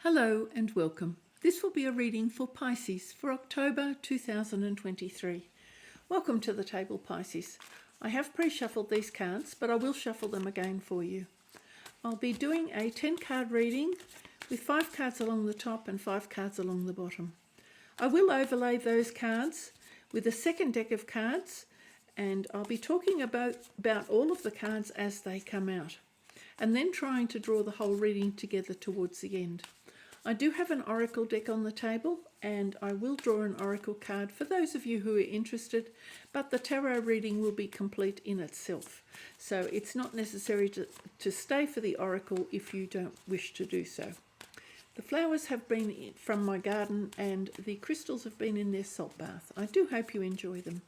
Hello and welcome. This will be a reading for Pisces for October 2023. Welcome to the table, Pisces. I have pre-shuffled these cards, but I will shuffle them again for you. I'll be doing a 10-card reading with 5 cards along the top and 5 cards along the bottom. I will overlay those cards with a second deck of cards, and I'll be talking about all of the cards as they come out, and then trying to draw the whole reading together towards the end. I do have an oracle deck on the table, and I will draw an oracle card for those of you who are interested, but the tarot reading will be complete in itself. So it's not necessary to stay for the oracle if you don't wish to do so. The flowers have been from my garden and the crystals have been in their salt bath. I do hope you enjoy them.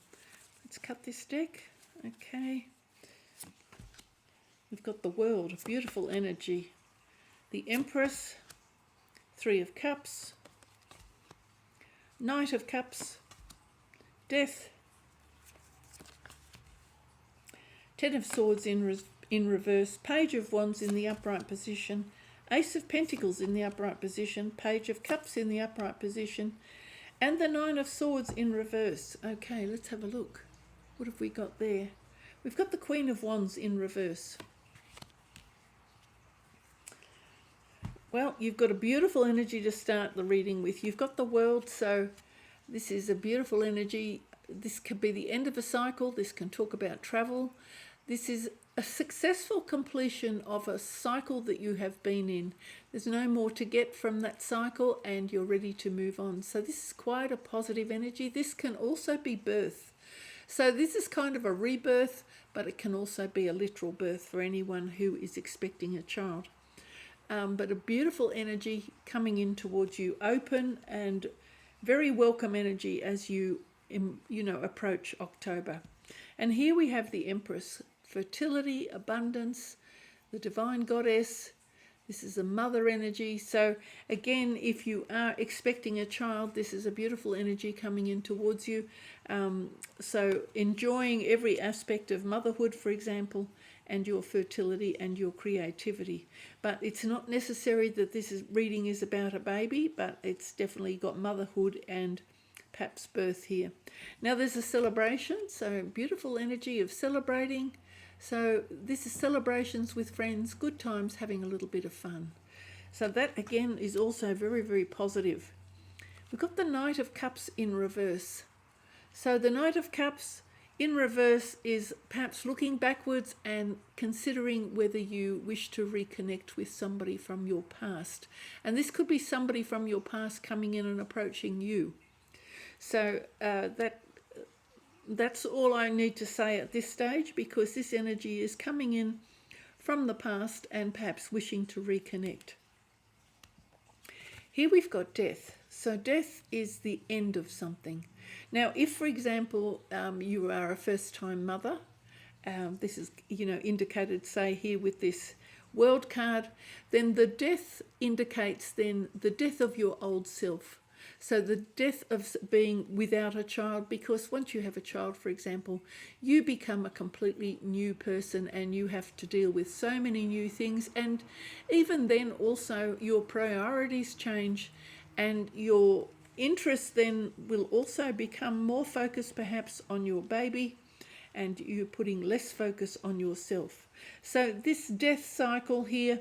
Let's cut this deck. Okay. We've got the World, beautiful energy. The Empress, 3 of Cups, Knight of Cups, Death, 10 of Swords in reverse, Page of Wands in the upright position, Ace of Pentacles in the upright position, Page of Cups in the upright position, and the 9 of Swords in reverse. Okay, let's have a look. What have we got there? We've got the Queen of Wands in reverse. Well, you've got a beautiful energy to start the reading with. You've got the World, so this is a beautiful energy. This could be the end of a cycle. This can talk about travel. This is a successful completion of a cycle that you have been in. There's no more to get from that cycle and you're ready to move on. So this is quite a positive energy. This can also be birth. So this is kind of a rebirth, but it can also be a literal birth for anyone who is expecting a child. But a beautiful energy coming in towards you, open and very welcome energy as you approach October. And here we have the Empress, fertility, abundance, the divine goddess. This is a mother energy. So again, if you are expecting a child, this is a beautiful energy coming in towards you. So enjoying every aspect of motherhood, for example, and your fertility and your creativity. But it's not necessary that reading is about a baby, but it's definitely got motherhood and perhaps birth here. Now there's a celebration, so beautiful energy of celebrating. So this is celebrations with friends, good times, having a little bit of fun. So that again is also very, very positive. We've got the Knight of Cups in reverse. So the Knight of Cups in reverse is perhaps looking backwards and considering whether you wish to reconnect with somebody from your past. And this could be somebody from your past coming in and approaching you. So that's all I need to say at this stage, because this energy is coming in from the past and perhaps wishing to reconnect. Here we've got Death. So death is the end of something. Now, if, for example, you are a first-time mother, this is, indicated, say, here with this World card, then the death indicates then the death of your old self. So the death of being without a child, because once you have a child, for example, you become a completely new person and you have to deal with so many new things. And even then also your priorities change and your interests then will also become more focused perhaps on your baby, and you're putting less focus on yourself. So this death cycle here,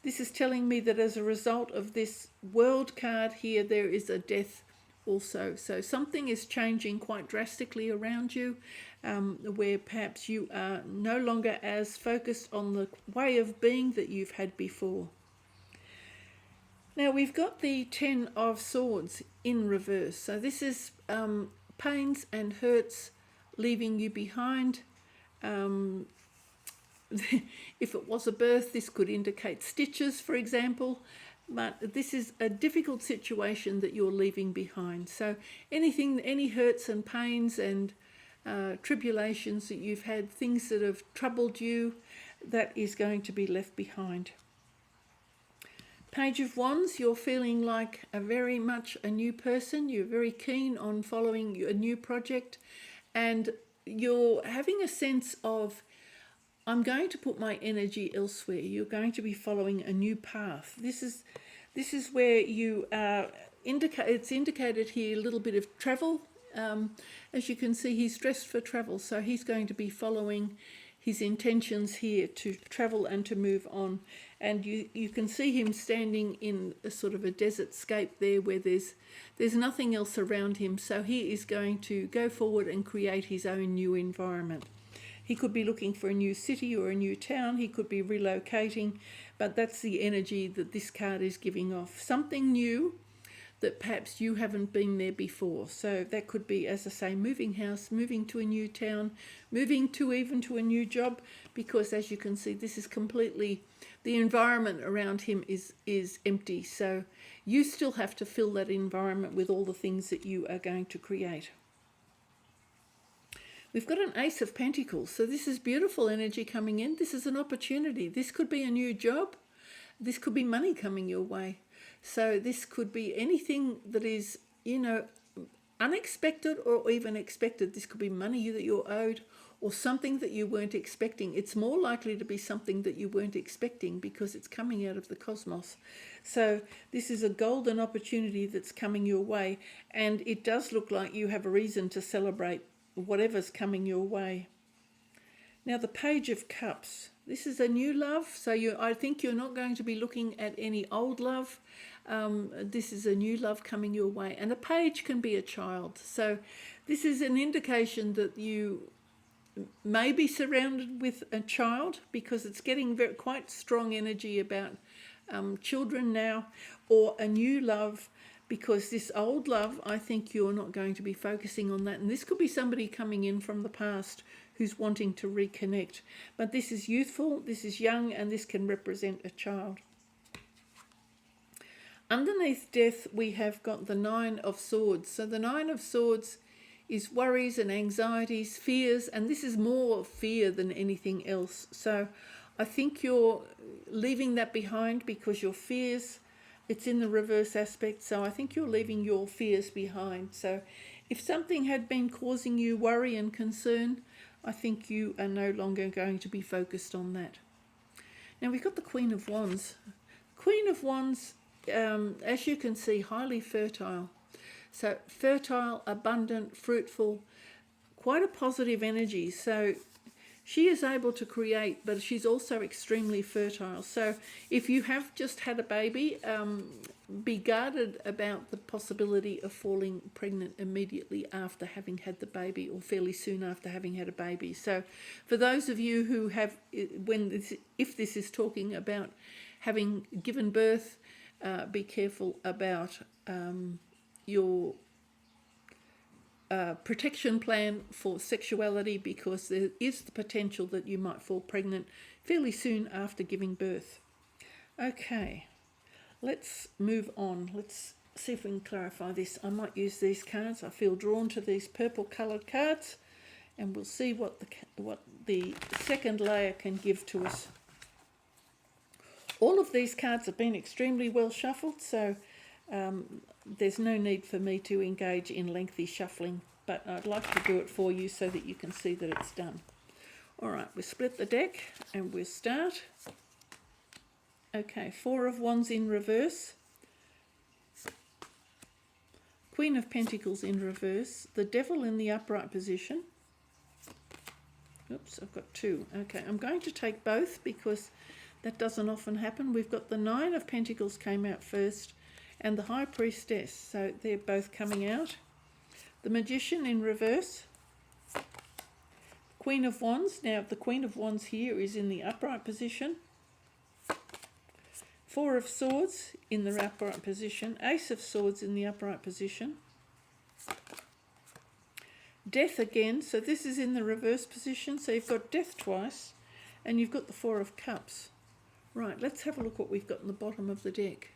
this is telling me that as a result of this World card here, there is a death also. So something is changing quite drastically around you, where perhaps you are no longer as focused on the way of being that you've had before. Now we've got the 10 of Swords in reverse. So this is pains and hurts leaving you behind. If it was a birth, this could indicate stitches, for example, but this is a difficult situation that you're leaving behind. So any hurts and pains and tribulations that you've had, things that have troubled you, that is going to be left behind. Page of Wands, you're feeling like very much a new person. You're very keen on following a new project, and you're having a sense of, I'm going to put my energy elsewhere. You're going to be following a new path. This is This is where you it's indicated here a little bit of travel. As you can see, he's dressed for travel, so he's going to be following his intentions here to travel and to move on. And you can see him standing in a sort of a desert scape there where there's nothing else around him. So he is going to go forward and create his own new environment. He could be looking for a new city or a new town. He could be relocating, but that's the energy that this card is giving off. Something new that perhaps you haven't been there before. So that could be, as I say, moving house, moving to a new town, moving to even to a new job, because as you can see, this is completely, the environment around him is empty. So you still have to fill that environment with all the things that you are going to create. We've got an Ace of Pentacles. So this is beautiful energy coming in. This is an opportunity. This could be a new job. This could be money coming your way. So this could be anything that is, you know, unexpected or even expected. This could be money that you're owed or something that you weren't expecting. It's more likely to be something that you weren't expecting because it's coming out of the cosmos. So this is a golden opportunity that's coming your way, and it does look like you have a reason to celebrate whatever's coming your way. Now the Page of Cups. This is a new love, so I think you're not going to be looking at any old love. This is a new love coming your way, and a page can be a child. So this is an indication that you may be surrounded with a child, because it's getting quite strong energy about children now, or a new love, because this old love, I think you're not going to be focusing on that. And this could be somebody coming in from the past who's wanting to reconnect. But this is youthful, this is young, and this can represent a child. Underneath Death, we have got the Nine of Swords. So the Nine of Swords is worries and anxieties, fears, and this is more fear than anything else. So I think you're leaving that behind because your fears, it's in the reverse aspect, so I think you're leaving your fears behind. So if something had been causing you worry and concern, I think you are no longer going to be focused on that. Now we've got the Queen of Wands. Queen of Wands, as you can see, highly fertile. So fertile, abundant, fruitful, quite a positive energy. So she is able to create, but she's also extremely fertile. So if you have just had a baby, be guarded about the possibility of falling pregnant immediately after having had the baby, or fairly soon after having had a baby. So for those of you who have, if this is talking about having given birth, be careful about your protection plan for sexuality, because there is the potential that you might fall pregnant fairly soon after giving birth. Okay, let's move on. Let's see if we can clarify this. I might use these cards. I feel drawn to these purple coloured cards, and we'll see what the second layer can give to us. All of these cards have been extremely well shuffled, so there's no need for me to engage in lengthy shuffling, but I'd like to do it for you so that you can see that it's done. All right, we'll split the deck and we'll start. Okay, Four of Wands in reverse, Queen of Pentacles in reverse, the Devil in the upright position. Oops, I've got two. Okay, I'm going to take both because that doesn't often happen. We've got the Nine of Pentacles came out first, and the High Priestess, so they're both coming out. The Magician in reverse, Queen of Wands. Now the Queen of Wands here is in the upright position. Four of Swords in the upright position, Ace of Swords in the upright position. Death again, so this is in the reverse position, so you've got Death twice, and you've got the Four of Cups. Right, let's have a look what we've got in the bottom of the deck.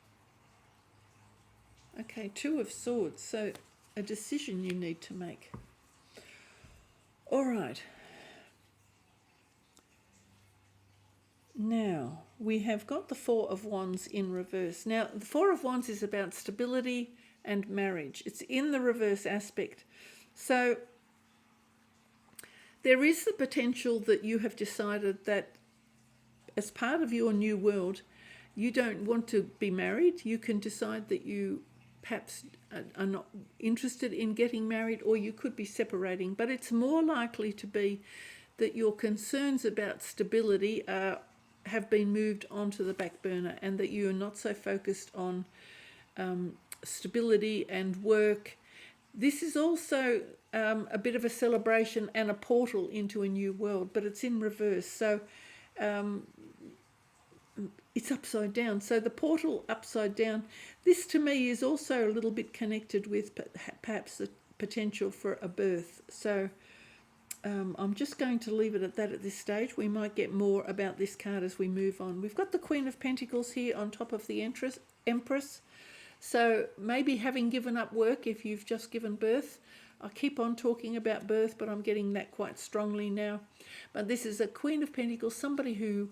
Okay, Two of Swords, so a decision you need to make. All right. Now, we have got the Four of Wands in reverse. Now, the Four of Wands is about stability and marriage. It's in the reverse aspect. So, there is the potential that you have decided that as part of your new world, you don't want to be married. You can decide that you perhaps are not interested in getting married, or you could be separating. But it's more likely to be that your concerns about stability have been moved onto the back burner, and that you are not so focused on stability and work. This is also a bit of a celebration and a portal into a new world, but it's in reverse. So it's upside down. So the portal upside down, this to me is also a little bit connected with perhaps the potential for a birth. So I'm just going to leave it at that at this stage. We might get more about this card as we move on. We've got the Queen of Pentacles here on top of the Empress. So maybe having given up work if you've just given birth. I keep on talking about birth, but I'm getting that quite strongly now. But this is a Queen of Pentacles, somebody who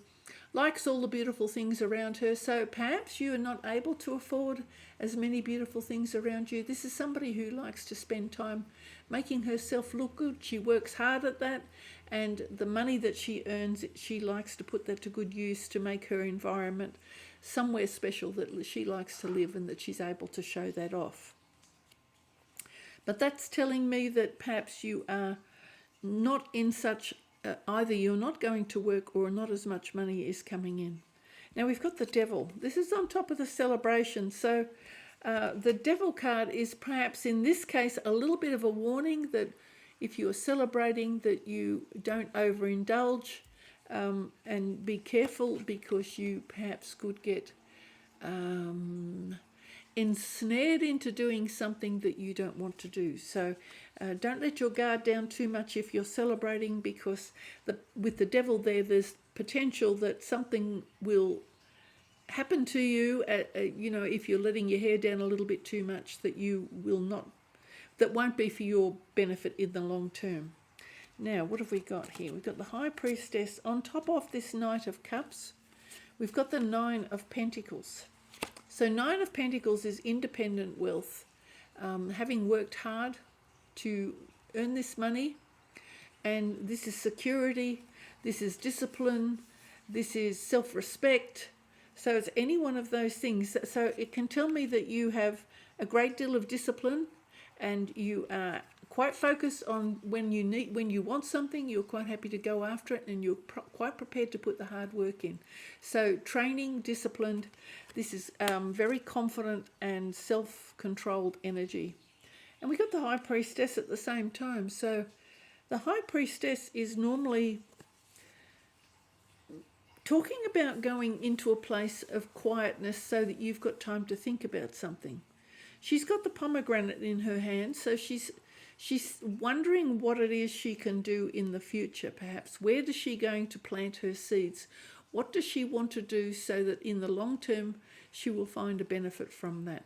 likes all the beautiful things around her. So perhaps you are not able to afford as many beautiful things around you. This is somebody who likes to spend time making herself look good. She works hard at that, and the money that she earns, she likes to put that to good use to make her environment somewhere special that she likes to live, and that she's able to show that off. But that's telling me that perhaps you are not in such, either you're not going to work or not as much money is coming in. Now we've got the Devil. This is on top of the celebration. So the Devil card is perhaps in this case a little bit of a warning that if you're celebrating, that you don't overindulge, and be careful, because you perhaps could get ensnared into doing something that you don't want to do. So don't let your guard down too much if you're celebrating, because with the Devil there, there's potential that something will happen to you, if you're letting your hair down a little bit too much, that won't be for your benefit in the long term. Now, what have we got here? We've got the High Priestess on top of this Knight of Cups. We've got the Nine of Pentacles. So Nine of Pentacles is independent wealth, having worked hard to earn this money, and this is security, this is discipline, this is self-respect. So it's any one of those things. So it can tell me that you have a great deal of discipline, and you are quite focused on when you want something, you're quite happy to go after it, and you're quite prepared to put the hard work in. So training, disciplined, this is very confident and self-controlled energy. And we got the High Priestess at the same time. So the High Priestess is normally talking about going into a place of quietness so that you've got time to think about something. She's got the pomegranate in her hand, so she's wondering what it is she can do in the future, perhaps. Where is she going to plant her seeds? What does she want to do so that in the long term she will find a benefit from that?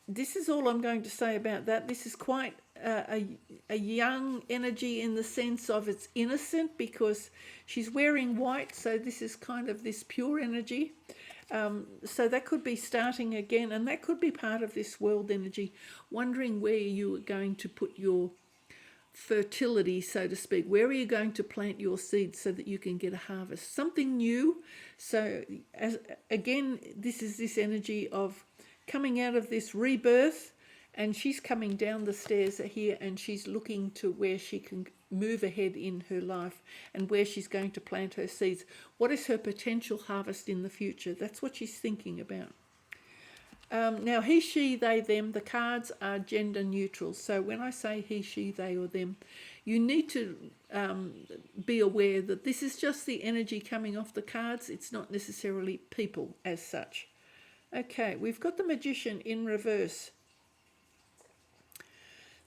This is all I'm going to say about that. This is quite a young energy in the sense of it's innocent, because she's wearing white, so this is kind of this pure energy. So that could be starting again, and that could be part of this world energy, wondering where you are going to put your fertility, so to speak. Where are you going to plant your seeds so that you can get a harvest? Something new. So again, this is this energy of coming out of this rebirth, and she's coming down the stairs here, and she's looking to where she can move ahead in her life and where she's going to plant her seeds. What is her potential harvest in the future? That's what she's thinking about. Now, he, she, they, them, the cards are gender neutral. So when I say he, she, they, or them, you need to be aware that this is just the energy coming off the cards. It's not necessarily people as such. Okay, we've got the Magician in reverse.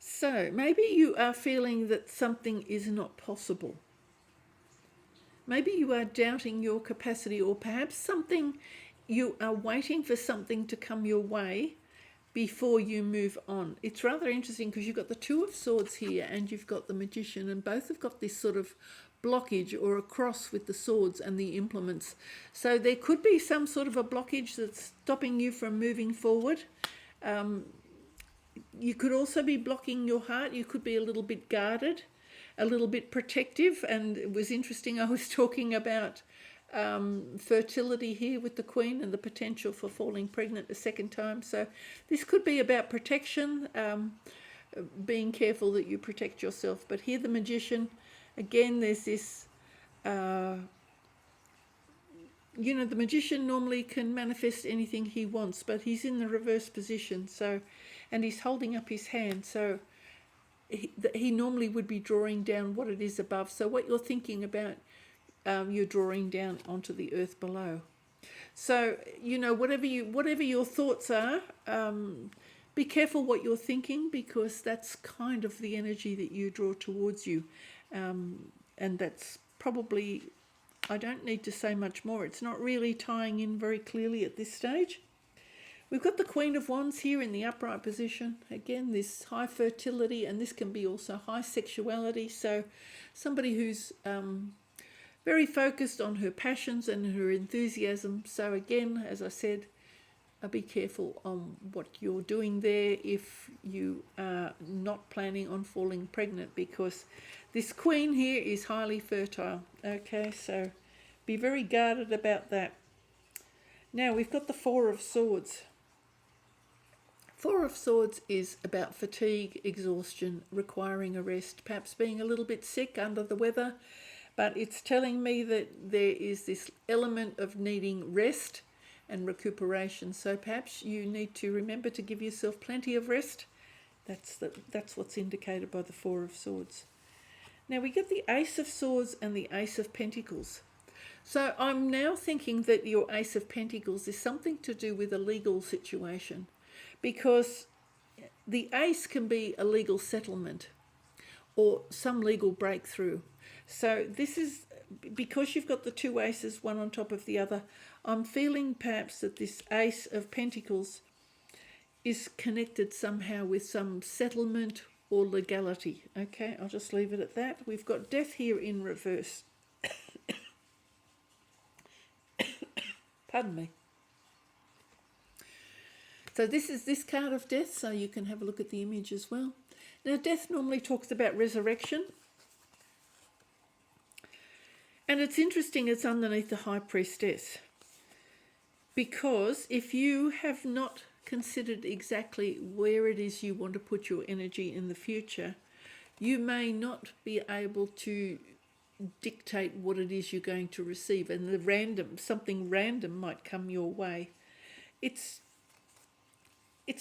So maybe you are feeling that something is not possible. Maybe you are doubting your capacity, or perhaps you are waiting for something to come your way before you move on. It's rather interesting because you've got the Two of Swords here and you've got the Magician, and both have got this sort of blockage or a cross with the swords and the implements. So there could be some sort of a blockage that's stopping you from moving forward. You could also be blocking your heart. You could be a little bit guarded, a little bit protective. And it was interesting, I was talking about fertility here with the Queen and the potential for falling pregnant a second time. So this could be about protection, being careful that you protect yourself. But here the Magician, again, there's this, you know, the Magician normally can manifest anything he wants, but he's in the reverse position. So, and he's holding up his hand. So he normally would be drawing down what it is above. So what you're thinking about, you're drawing down onto the earth below. So, you know, whatever your thoughts are, be careful what you're thinking, because that's kind of the energy that you draw towards you. And that's probably, I don't need to say much more. It's not really tying in very clearly at this stage. We've got the Queen of Wands here in the upright position. Again, this high fertility, and this can be also high sexuality. So somebody who's very focused on her passions and her enthusiasm. So again, as I said, be careful on what you're doing there if you are not planning on falling pregnant, because this Queen here is highly fertile. Okay, so be very guarded about that. Now we've got the Four of Swords. Four of Swords is about fatigue, exhaustion, requiring a rest, perhaps being a little bit sick, under the weather, but it's telling me that there is this element of needing rest and recuperation. So perhaps you need to remember to give yourself plenty of rest. That's what's indicated by the Four of Swords. Now we get the Ace of Swords and the Ace of Pentacles. So I'm now thinking that your Ace of Pentacles is something to do with a legal situation, because the Ace can be a legal settlement or some legal breakthrough. So this is, because you've got the two aces, one on top of the other, I'm feeling perhaps that this Ace of Pentacles is connected somehow with some settlement or legality. Okay, I'll just leave it at that. We've got Death here in reverse. Pardon me. So this is this card of Death, so you can have a look at the image as well. Now, Death normally talks about resurrection. And it's interesting, it's underneath the High Priestess. Because if you have not considered exactly where it is you want to put your energy in the future, you may not be able to dictate what it is you're going to receive, and something random might come your way. It's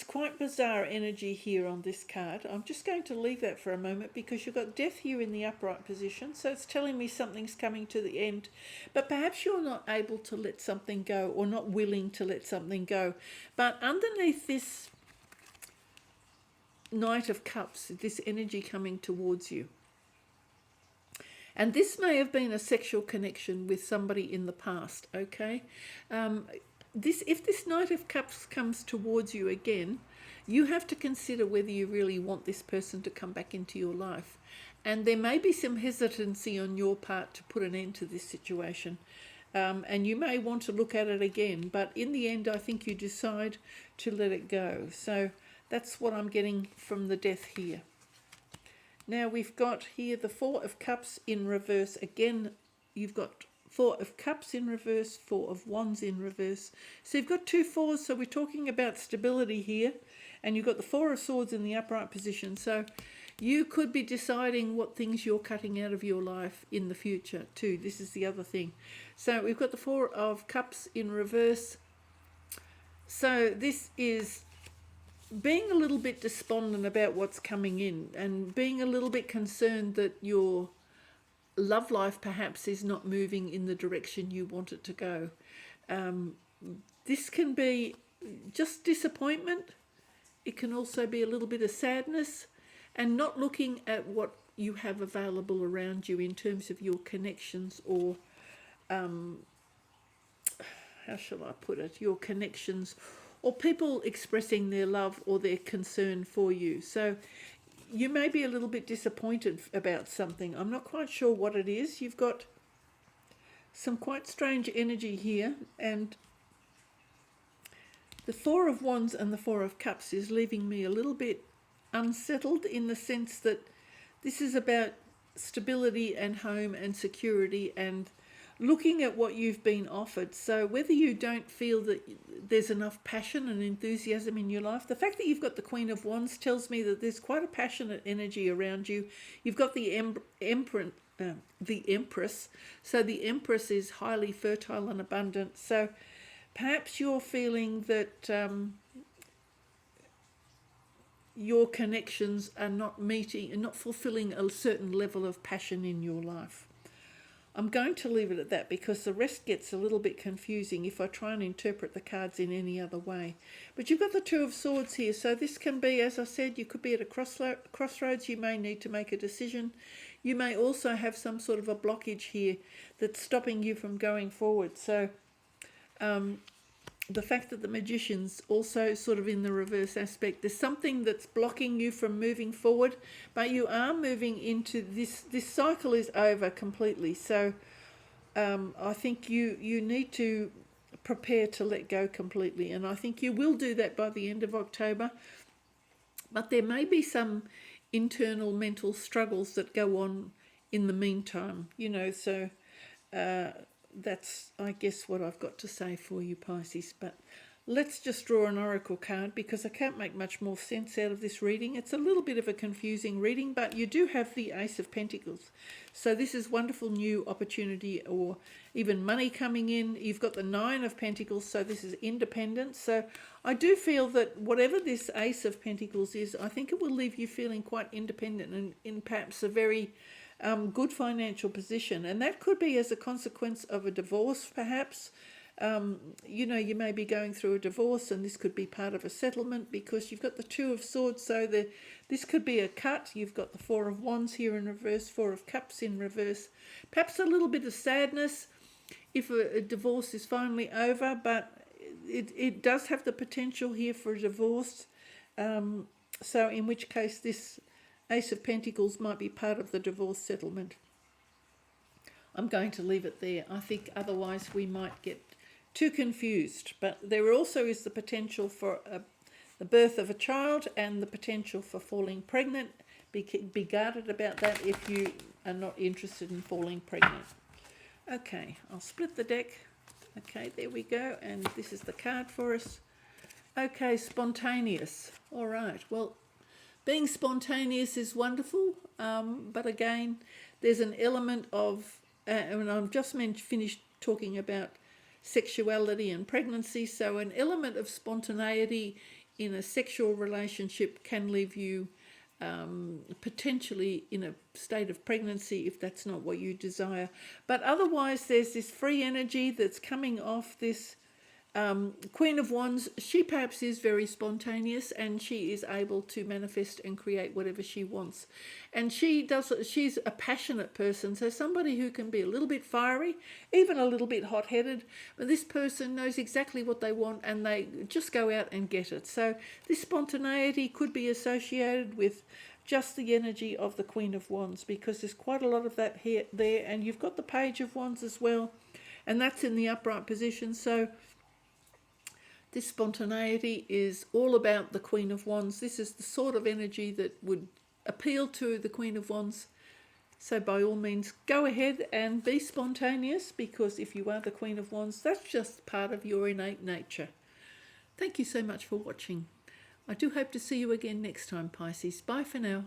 quite bizarre energy here on this card. I'm just going to leave that for a moment, because you've got Death here in the upright position, so it's telling me something's coming to the end. But perhaps you're not able to let something go, or not willing to let something go. But underneath this Knight of Cups, this energy coming towards you. And this may have been a sexual connection with somebody in the past, okay? If this Knight of Cups comes towards you again, you have to consider whether you really want this person to come back into your life. And there may be some hesitancy on your part to put an end to this situation. And you may want to look at it again. But in the end, I think you decide to let it go. So that's what I'm getting from the Death here. Now we've got here the Four of Cups in reverse. Again, you've got Four of Cups in reverse, Four of Wands in reverse. So you've got two fours, so we're talking about stability here. And you've got the Four of Swords in the upright position. So you could be deciding what things you're cutting out of your life in the future too. This is the other thing. So we've got the Four of Cups in reverse. So this is being a little bit despondent about what's coming in, and being a little bit concerned that your love life perhaps is not moving in the direction you want it to go. This can be just disappointment. It can also be a little bit of sadness, and not looking at what you have available around you in terms of your connections, or how shall I put it, your connections, or people expressing their love or their concern for you. So you may be a little bit disappointed about something. I'm not quite sure what it is. You've got some quite strange energy here, and the Four of Wands and the Four of Cups is leaving me a little bit unsettled, in the sense that this is about stability and home and security and looking at what you've been offered. So whether you don't feel that there's enough passion and enthusiasm in your life, the fact that you've got the Queen of Wands tells me that there's quite a passionate energy around you. You've got the Empress. So the Empress is highly fertile and abundant. So perhaps you're feeling that your connections are not meeting and not fulfilling a certain level of passion in your life. I'm going to leave it at that because the rest gets a little bit confusing if I try and interpret the cards in any other way. But you've got the Two of Swords here, so this can be, as I said, you could be at a crossroads. You may need to make a decision. You may also have some sort of a blockage here that's stopping you from going forward. So the fact that the Magician's also sort of in the reverse aspect, there's something that's blocking you from moving forward, but you are moving into this cycle is over completely. So I think you need to prepare to let go completely, and I think you will do that by the end of October. But there may be some internal mental struggles that go on in the meantime, you know, so that's, I guess, what I've got to say for you, Pisces. But let's just draw an oracle card because I can't make much more sense out of this reading. It's a little bit of a confusing reading, but you do have the Ace of Pentacles. So this is wonderful new opportunity or even money coming in. You've got the Nine of Pentacles, so this is independence. So I do feel that whatever this Ace of Pentacles is, I think it will leave you feeling quite independent and in perhaps a very good financial position, and that could be as a consequence of a divorce, perhaps. You know, you may be going through a divorce, and this could be part of a settlement because you've got the Two of Swords. So this could be a cut. You've got the Four of Wands here in reverse, Four of Cups in reverse. Perhaps a little bit of sadness if a divorce is finally over, but it does have the potential here for a divorce. So in which case this Ace of Pentacles might be part of the divorce settlement. I'm going to leave it there. I think otherwise we might get too confused. But there also is the potential for the birth of a child and the potential for falling pregnant. Be guarded about that if you are not interested in falling pregnant. Okay, I'll split the deck. Okay, there we go. And this is the card for us. Okay, spontaneous. All right, well, being spontaneous is wonderful, but again, there's an element of, and I've just finished talking about sexuality and pregnancy, so an element of spontaneity in a sexual relationship can leave you potentially in a state of pregnancy if that's not what you desire. But otherwise, there's this free energy that's coming off this Queen of Wands. She perhaps is very spontaneous and she is able to manifest and create whatever she wants. And she's a passionate person, so somebody who can be a little bit fiery, even a little bit hot-headed, but this person knows exactly what they want and they just go out and get it. So this spontaneity could be associated with just the energy of the Queen of Wands because there's quite a lot of that here, there, and you've got the Page of Wands as well, and that's in the upright position. So this spontaneity is all about the Queen of Wands. This is the sort of energy that would appeal to the Queen of Wands. So by all means, go ahead and be spontaneous because if you are the Queen of Wands, that's just part of your innate nature. Thank you so much for watching. I do hope to see you again next time, Pisces. Bye for now.